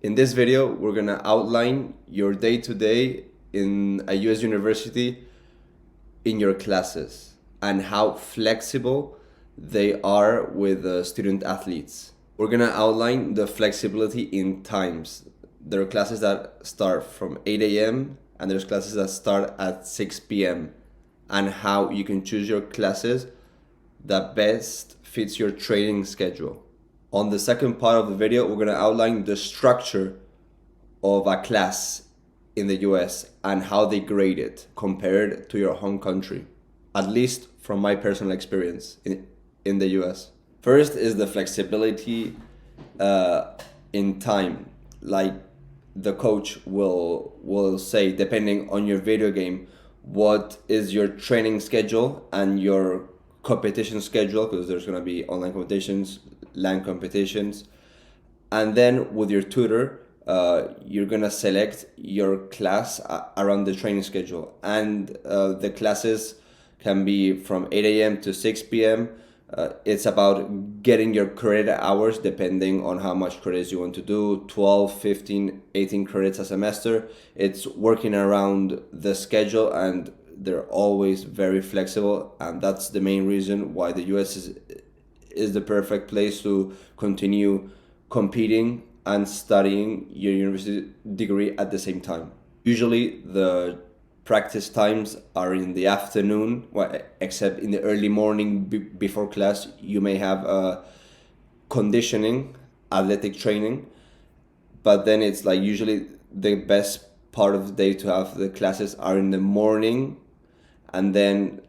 In this video, we're gonna outline your day-to-day in a US university in your classes and how flexible they are with student athletes. We're gonna outline the flexibility in times. There are classes that start from 8 a.m. and there's classes that start at 6 p.m. and how you can choose your classes that best fits your training schedule. On the second part of the video, we're going to outline the structure of a class in the US and how they grade it compared to your home country, at least from my personal experience in the US. First is the flexibility in time. Like the coach will say, depending on your video game, what is your training schedule and your competition schedule, because there's going to be online competitions, LAN competitions, and then with your tutor, you're gonna select your class around the training schedule, and the classes can be from 8 a.m. to 6 p.m. It's about getting your credit hours depending on how much credits you want to do, 12, 15, 18 credits a semester. It's working around the schedule, and they're always very flexible, and that's the main reason why the US is the perfect place to continue competing and studying your university degree at the same time. Usually the practice times are in the afternoon, well, except in the early morning before class you may have conditioning, athletic training, but then it's like usually the best part of the day to have the classes are in the morning, and then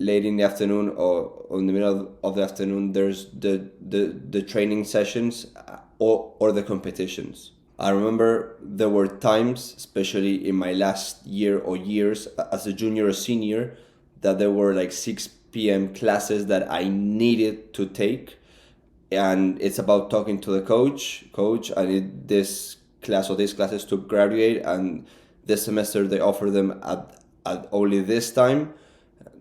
late in the afternoon or in the middle of the afternoon there's the training sessions or the competitions. I remember there were times, especially in my last year or years as a junior or senior, that there were like 6 p.m. classes that I needed to take, and it's about talking to the coach, I need this class or these classes to graduate, and this semester they offer them at only this time.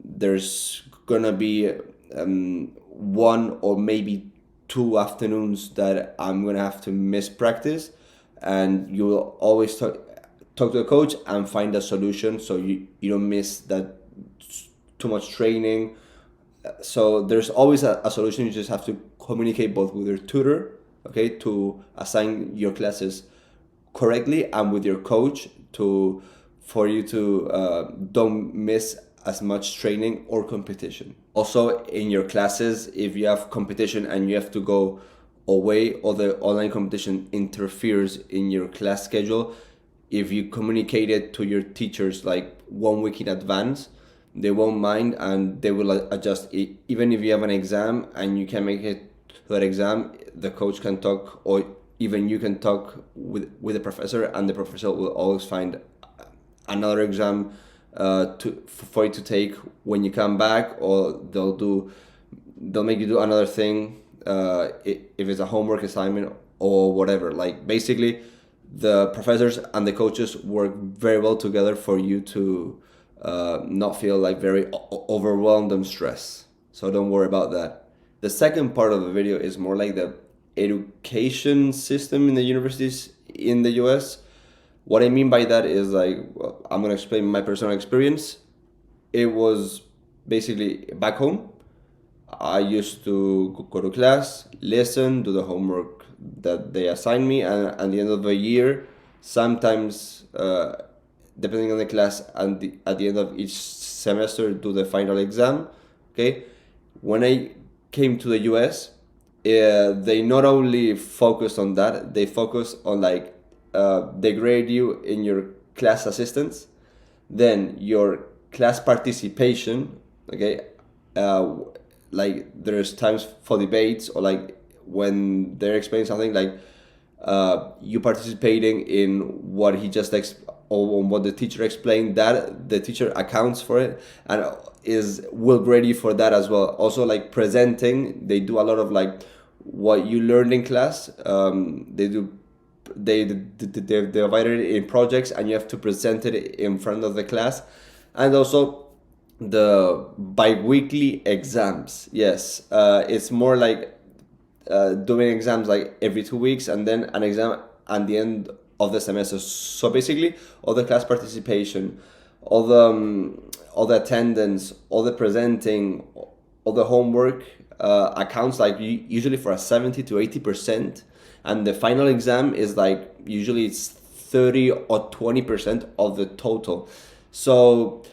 There's gonna be one or maybe 2 afternoons that I'm gonna have to miss practice, and you will always talk to the coach and find a solution so you don't miss that too much training. So there's always a solution. You just have to communicate both with your tutor, okay, to assign your classes correctly, and with your coach to for you to don't miss as much training or competition. Also, in your classes, if you have competition and you have to go away or the online competition interferes in your class schedule, if you communicate it to your teachers like 1 week in advance, they won't mind and they will adjust it. Even if you have an exam and you can make it to that exam, the coach can talk, or even you can talk with the professor, and the professor will always find another exam for you to take when you come back, or they'll make you do another thing if it's a homework assignment or whatever. Like basically, the professors and the coaches work very well together for you to not feel like very overwhelmed and stressed. So don't worry about that. The second part of the video is more like the education system in the universities in the US. What I mean by that is like, well, I'm gonna explain my personal experience. It was basically back home. I used to go to class, listen, do the homework that they assign me, and at the end of the year, sometimes, depending on the class, and at the end of each semester, do the final exam. Okay, when I came to the US, they not only focus on that, they focus on like they grade you in your class assistance, then your class participation. Okay, uh, like there's times for debates, or like when they're explaining something, like you participating in what he just or what the teacher explained, that the teacher accounts for it and will grade you for that as well. Also, like presenting, they do a lot of like what you learned in class. They've divided it in projects, and you have to present it in front of the class. And also the bi-weekly exams, yes, it's more like doing exams like every 2 weeks, and then an exam at the end of the semester. So basically, all the class participation, all the attendance, all the presenting, all the homework accounts like usually for a 70 to 80%, and the final exam is like usually it's 30 or 20% of the total. So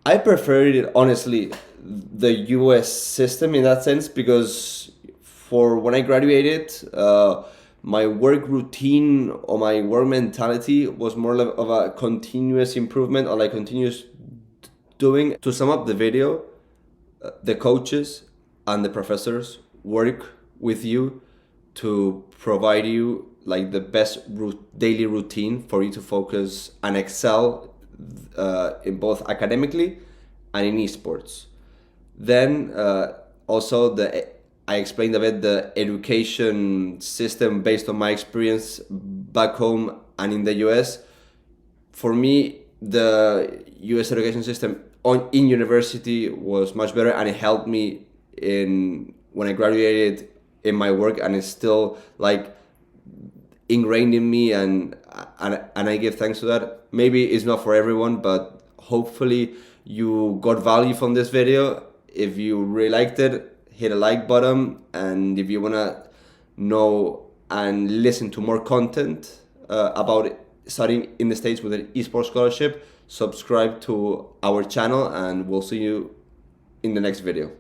I preferred it honestly, the US system in that sense, because for when I graduated, my work routine or my work mentality was more of a continuous improvement or like continuous doing. To sum up the video, the coaches and the professors work with you to provide you like the best daily routine for you to focus and excel in both academically and in esports. Then also I explained a bit the education system based on my experience back home and in the US. For me, the US education system in university was much better, and it helped me in when I graduated in my work, and it's still like ingrained in me, and I give thanks to that. Maybe it's not for everyone, but hopefully you got value from this video. If you really liked it, hit a like button, and if you wanna know and listen to more content about studying in the States with an esports scholarship, subscribe to our channel, and we'll see you in the next video.